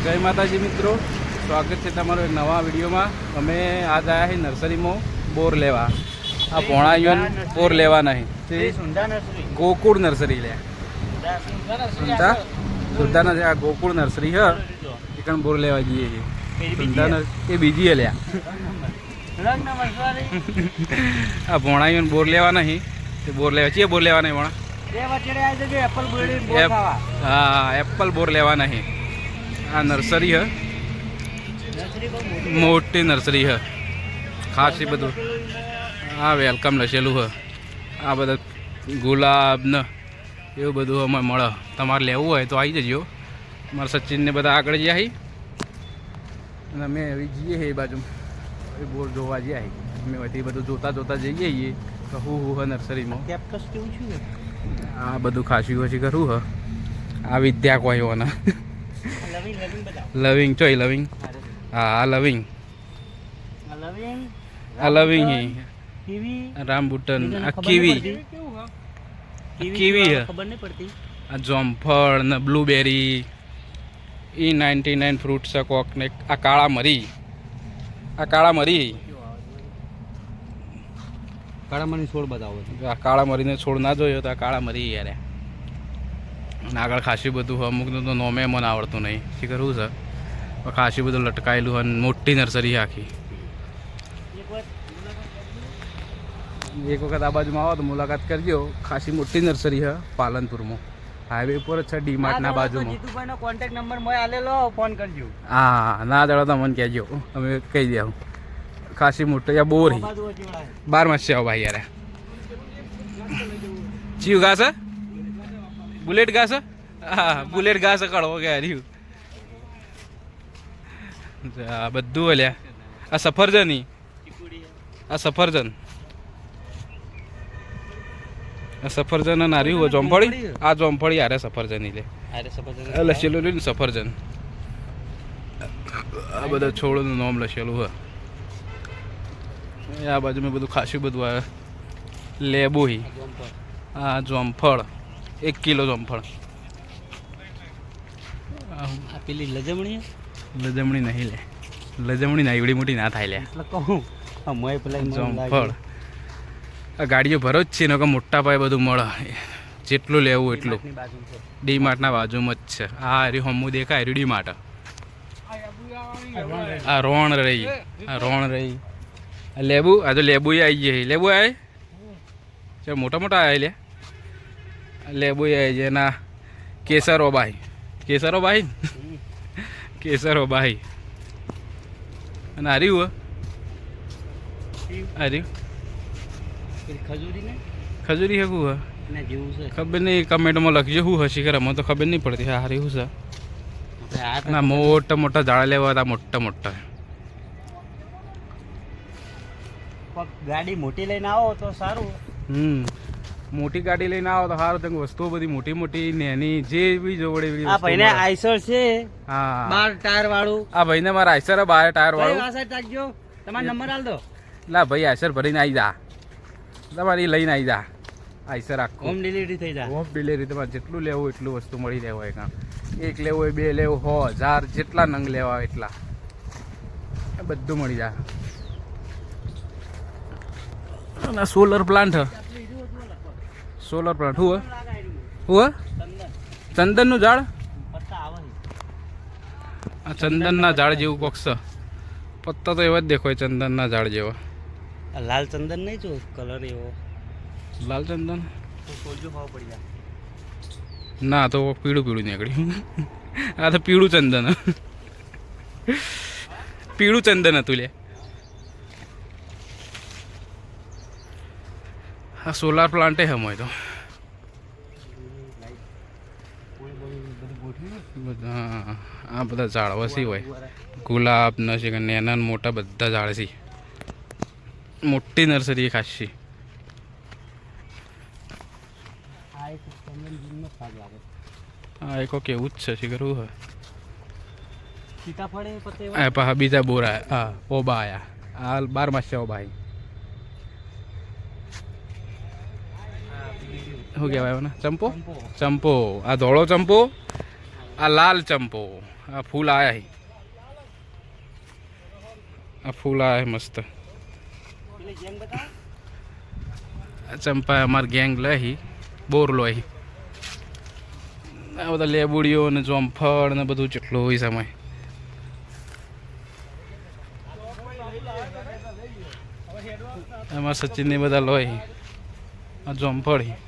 જય માતાજી મિત્રો, સ્વાગત છે તમારો એક નવા વિડીયોમાં। અમે આજ આવ્યા છીએ નર્સરીમાં બોર લેવા। આ ભોણાયુન બોર લેવા નહીં, ગોકુળ નર્સરી લે સુલતાન આ ગોકુળ નર્સરી હ એકણ બોર લેવા જઈએ છીએ। સુલતાન એ બીજી હે લ્યા। આ ભોણાયુન બોર લેવા નહીં, તે બોર લેવા છીએ। બોર લેવા નહીં ભોણા? હા, એપલ બોર લેવા નહીં। આ નર્સરી હ, મોટી નર્સરી હ, ખાસી બધું આ વેલકમ લખેલું હ। આ બધા ગુલાબ ને એવું બધું અમારે મળે। તમારે લેવું હોય તો આવી જજો। મારા સચિનને બધા આગળ ગયા હી અને અમે એવી જઈએ એ બાજુ બોર જોવા ગયા હી। અમે વધી બધું જોતા જોતા જઈએ છીએ કે હું હ નર્સરીમાં કેપ્ટસ કેવું છું? આ બધું ખાસી ઓછી કરું હ। આ વિદ્યા કોઈ હોને લવિંગ ચોય લવિંગ, હા આ લવિંગ, આ લવિંગ હી રામબુટન, આ કીવી, કીવી હે, ખબર નહીં પડતી। આ જોમફળ ને બ્લુબેરી, E99 ફ્રૂટ છે કોક ને। આ કાળા મરી, આ કાળા મરી, કાળા મરી છોડ બતાવો। આ કાળા મરીને છોડ ના જોયો તો આ કાળા મરી યાર। અને આગળ ખાસી બધું અમુકનું તો નોમે મને આવડતું નહીં, શી કરવું છે? ખાસી બધું લટકાયેલું અને મોટી નર્સરી આખી। એક વખત આ બાજુમાં આવો તો મુલાકાત કરજો। ખાસી મોટી નર્સરી છે પાલનપુરમાં, હાઈવે ઉપર જ છે, ડીમાર્ટના બાજુમાં। જીતુભાઈનો કોન્ટેક્ટ નંબર મેં આલેલો, ફોન કરજો। હા, ના દડો તો મને કહેજો, અમે કહી દઉં। ખાસી મોટી આ બોર 12 છે ભાઈ યાર। ચીવ ઘાસ છે, બુલેટ ઘાસ, હા બુલેટ ઘાસ કડવો કે હર્યું બધું હલ્યા। આ સફરજન, આ સફરજન, આ સફરજન અને હાર્યું જોમફળી, આ જોમફળી યારે સફરજન લે લસેલું ને સફરજન। આ બધા છોડનું નામ લસેલું હ। આ બાજુ મેં બધું ખાસું બધું આવે। લેબુ હી, આ જોમફળ 1 કિલો જોમફળ। આ પેલી લજમણી, લજમણી નહીં લે, લજમણી ના એવડી મોટી ના થાય લે। એટલે કહું આ મોય પેલા જોમફળ આ ગાડીઓ ભરો જ છે ને કે મોટા પાયે બધું મળે, જેટલું લેવું એટલું। ડીમાર્ટના બાજુમાં જ છે। આ હરી હમું દેખાય ડીમાર્ટ। આ રોણ રહી, આ રોણ રહી, આ લેબુ, આ તો લેબુ આવી જાય। લેબુ આવે ચાલ મોટા મોટા આવે લે, લેબુ આવી જાય ના। કેસરો બાઈ, કેસરો બાઈ, કેસરો બાઈ। અને હાર્યું હાર્યું ખજૂરી ને ખજૂરી હે હું જેવું છે ખબર નહીં, કમેન્ટમાં લખજો શું હશી કરે, મને તો ખબર નહીં પડતી। હા હારી શું છે? ના મોટા મોટા ઝાડ લેવા હતા, મોટા મોટા। ગાડી મોટી લઈને આવો તો સારું। મોટી ગાડી લઈને આવો તો સારું, તેમ વસ્તુઓ બધી મોટી મોટી નેની જે બી જોડે એવી આ ભાઈને આઈસર છે, હા 12 ટાયર વાળું। આ ભાઈને મારા આઈસર 12 ટાયર વાળું। આ સાઈડ રાખજો, તમારો નંબર આલ દો। લા ભાઈ આઈસર ભરીને આવી જા, તમારી લઈને આવી જા। આઈસર આખું હોમ ડિલિવરી થઈ જાય। હોમ ડિલિવરી તમારે જેટલું લેવું એટલું વસ્તુ મળી રહેવું હોય। કાં એક લેવું હોય, 2 લેવું હોય, 1000 જેટલા નંગ લેવા હોય એટલા બધું મળી જાય। અને સોલર પ્લાન્ટ, સોલર પ્લાન્ટ હું હું ચંદનનું ઝાડ, આ ચંદનના ઝાડ જેવું કોક છે। પત્તા તો એવા જ દેખાય ચંદનના ઝાડ જેવા। લાલ ચંદન નહીં, જો કલર એવો લાલ ચંદન સોજો ભાવ પડી જાય ના, તો પીળું પીળું નીકળ્યું। આ તો પીળું ચંદન, પીળું ચંદન હતું લે। આ સોલાર પ્લાન્ટ હમ હોય તો બધા આ બધા ઝાડ વસી હોય। ગુલાબ ન છે કે નાના મોટા બધા ઝાડ છે। મોટી નર્સરી ખાસી। હા એક કેવું જ છે, શી કરવું હોય? સીતાફળ પાછા બીજા બોર આવ્યા, હા ઓબા આવ્યા। આ 12 છે ઓબા। શું કહેવાય ને? ચંપો, ચંપો, આ ધોળો ચંપો આ લાલ ચંપો, આ ફૂલ આયા હી, આ ફૂલ આયા હે મસ્ત. પેલી જેમ બતાવો. આ ચંપા અમાર ગેંગ લે હી, બોર લો હી. આ બધા લેબુડીઓ ને જોમફળ ને બધું જેટલું હોય સમય. એમાં સચિન ને બધા લોહી, આ જોમફળ હી,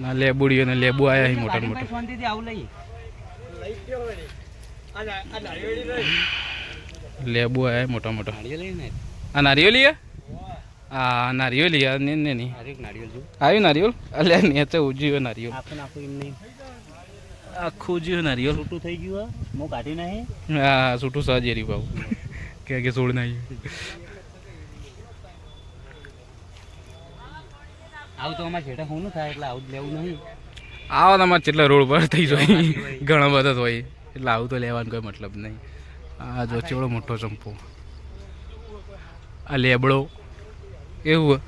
ના લેબુડીઓ ને લેબુ આયા હી મોટા મોટા. શાંતિથી આવું લઈએ. લેબુ આયા મોટા મોટા. નાળિયેર લઈને આ નારિયેલી હે? આ નારિયેલી આ ને ની હરેક નાળિયેર જો આવ્યું નારિયેલ. અલ્યા નીચે ઉજ્યું નારિયેલ, આપણે નાખું એમ નહીં. આખું ઉજ્યું નારિયેલ. છૂટું થઈ ગયું હે, હું કાઢી નહીં. હા છૂટું સજેરી બાબુ કે છોડ નાખ્યું. આવું તો અમારે છેટા હું થાય એટલે આવું જ લેવું નહીં. આવા તમારે કેટલા રોડ પર થઈ જાય, ઘણા બધા જ હોય એટલે આવું તો લેવાનું કોઈ મતલબ નહીં. આ જો ચેવડો મોટો ચંપો, આ લેબડો એવું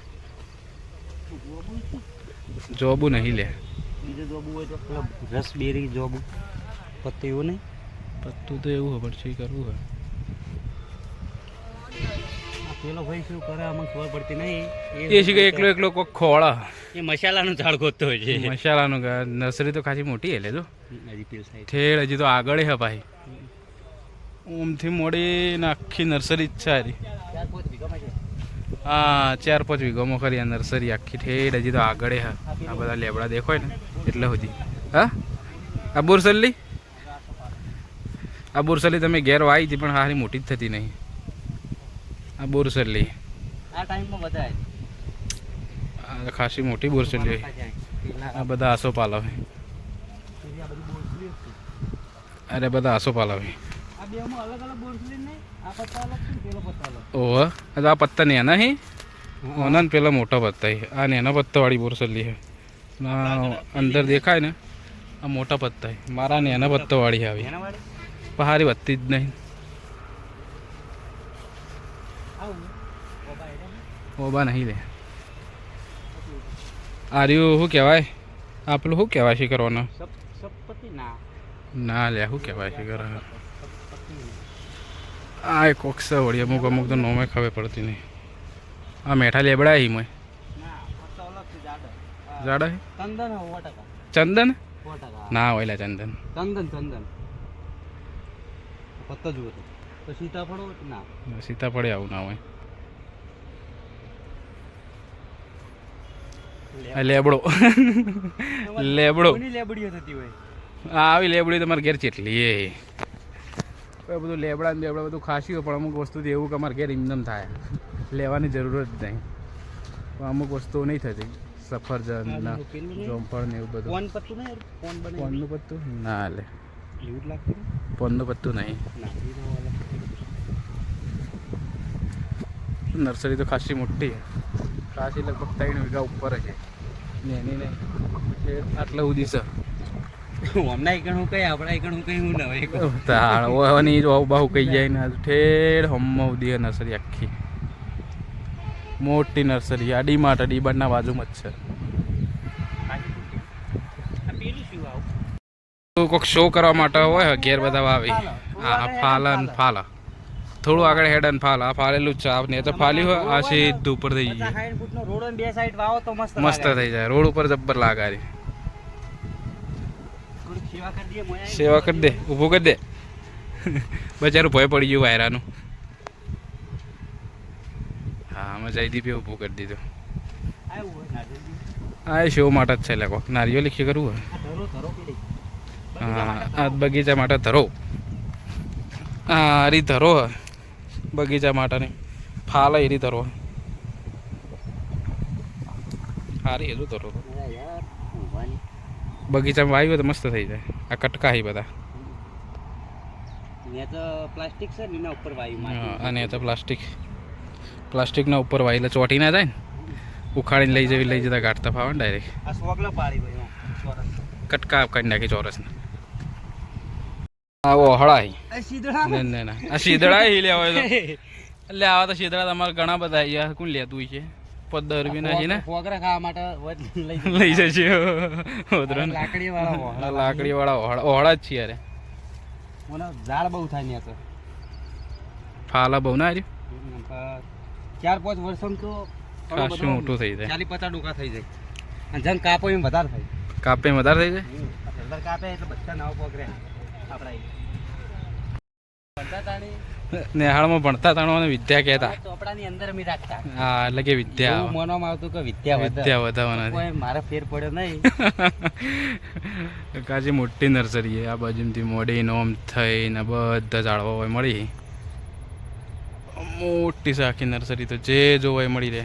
જોબુ નહીં લે. બીજું જોબુ હોય તો પેલા રસબેરી જોબુ પત્તું એવું નહીં. પત્તું તો એવું હોય પણ શું કરવું હોય. આ પેલો ભાઈ શું કરે આમાં ખબર પડતી નહીં. એ શીખે એકલો એકલો કોક ખોળા એ મસાલાનું ઝાડ ગોતતો હોય છે. મસાલાનું નર્સરી તો ખાસી મોટી હે લે જો હજી પેલ સાઈડ ઠેડ હજી તો આગળ હે ભાઈ. ઓમથી મોડી ને આખી નર્સરી જ છે હારી. 4-5 વીઘામાં છે. હા 4-5 વીઘામાં ખરી આ નર્સરી આખી ઠેડ હજી તો આગળ હે. આ બધા લેબડા દેખાય ને એટલે સુધી. હા આ બોરસલી, આ બોરસલી તમે ઘેર વાવી હતી પણ હારી મોટી જ થતી નહીં. આ બોરસલી આ ટાઈમમાં વધારે આ ખાસી મોટી બોરસલી હોય. આ બધા આસો પાલાવે. અરે બધા આસો પાલાવે. આ બેમાં અલગ અલગ બોરસલી નહીં. આ પત્તા અલગ છે, પેલો પત્તા અલગ. ઓહ આ પત્તા નેના હે, ઓના ને પેલા મોટા પત્તા હે. આ નેના પત્તાવાળી બોરસલી હે. અંદર દેખાય ને આ મોટા પત્તા હે. મારા નેના પત્તાવાળી આવી એના વાળી પહાડી વધતી જ નહીં. આવું ઓબા એને ઓબા નહીં લે. આર્યું શું કહેવાય? આ પેલું શું કહેવાય છે કરવાનું? સપતિ ના ના લે શું કહેવાય છે કર. આ એક ઓક્સ વળી અમુક અમુક તો નોમે ખબર પડતી નહીં. આ મેઠા લેબડા હી મેં ના પત્તા અલગ છે. જાડા જાડા હે ચંદન 100%. ચંદન 100%. ના હોય લે ચંદન. ચંદન પત્તા જુઓ તો સીતાફળ હોય કે ના? સીતાફળે આવું ના હોય. આ લેબડો લેબડો કોની લેબડીઓ થતી હોય? આ આવી લેબડી તમારે ઘેર ચેટલી એ બધું લેબડા ને બેબડા બધું ખાસી હોય પણ અમુક વસ્તુથી એવું કે અમારે ઘેર ઇન્દમ થાય, લેવાની જરૂરત જ નહીં. પણ અમુક વસ્તુઓ નહીં થતી. સફરજન ના જોમફળ ને એવું બધું. કોન પત્તું નહીં? કોન બને પોનનું પત્તું ના લે, એવું જ લાગતું પોનનું પત્તું નહીં. ના એ તો અલગ. નર્સરી તો ખાસી મોટી છે, ખાસી લગભગ 3 વીઘા ઉપર છે. એની નહીં આટલા સુધી છે. હમણાં એકણ હું કઈ આપણા એકણ હું કઈ હું ના હોય. તાળવાની બાહુ કહી જાય ને ઠેર હમમાં ઉધી નર્સરી આખી મોટી નર્સરી. આ ડીમાર્ટના બાજુમાં જ છે. પેલું શું આવું કોઈક શો કરવા માટે હોય ઘેર બધા વાવી. હા ફાલન ફાલા થોડું આગળ હેડ અને ફાલ. આ ફાલેલું જ છે. આ તો ફાલ્યું હોય આ સીધું ઉપર થઈ જાય. 60 ફૂટનો રોડ અને બે સાઈડ વાવો તો મસ્ત મસ્ત થઈ જાય. રોડ ઉપર જબ્બર લાગારી. થોડીક સેવા કરી દઈએ મોયા. સેવા કરી દે, ઊભું કરી દે. બચારું ભય પડી ગયું વાયરાનું. હા અમે જયદીપે ઊભું કરી દીધું. આવું હોય નારિયેળ. હા એ શો માટે જ છે લોકો. નારિયેળ લીખી કરવું હોય. આ ધરો પીડી. હા આ બગીચા માટે ધરો. હા હરી ધરો બગીચા માટેની ફાલ એરી ધરો સારી એનું ધરો. યાર ઊંઘવાની. બગીચામાં વાવી હોય તો મસ્ત થઈ જાય. આ કટકા હી બધા. ને તો પ્લાસ્ટિક છે ને એના ઉપર વાયુ માટી. અને તો પ્લાસ્ટિકના ઉપર વાવી એટલે ચોટી ના જાય ને. ઉખાડીને લઈ જતા કાઢતા ફાવે ને ડાયરેક્ટ. આ સોગલા પાડી ભાઈ ચોરસ. કટકા કાઢી નાખી ચોરસને. આવો હળાઈ આ સીધડા ના આ શીદડા હી લેવા હોય તો એટલે આવા તો શીદડા તમારે ઘણા બધા અહીંયા કોણ લેતું હોય છે. 10 રૂપિયા નાખી ને ફોગરા ખાવા માટે લઈ લઈ જશે ઓદરણ લાકડી વાળા લાકડી વાળા ઓહળા જ છીએ યાર મને ઝાડ બહુ થાય ને તો ફાલા બહુ ના રહ્યું 4-5 વર્ષમાં તો ખાસું મોટું થઈ જાય 40-50 ડોકા થઈ જાય અને જેમ કાપો એમ વધારે થાય કાપે વધારે થઈ જાય વધારે કાપે એટલે બધા નવા પોકરે આપણા ભણતા તાણી નેહાળમાં ભણતા તાણવાને વિદ્યા કહેતા ચોપડાની અંદર અમે રાખતા હા એટલે કે વિદ્યા એવું માનવામાં આવતું કે વિદ્યા વિદ્યા વધારવાના કોઈ મારે ફેર પડ્યો નહીં કાચી મોટી નર્સરી આ બાજુથી મોડી નોમ થઈને બધા ઝાડવા હોય મળી મોટી છે આખી નર્સરી તો જે જોવાય મળી રહે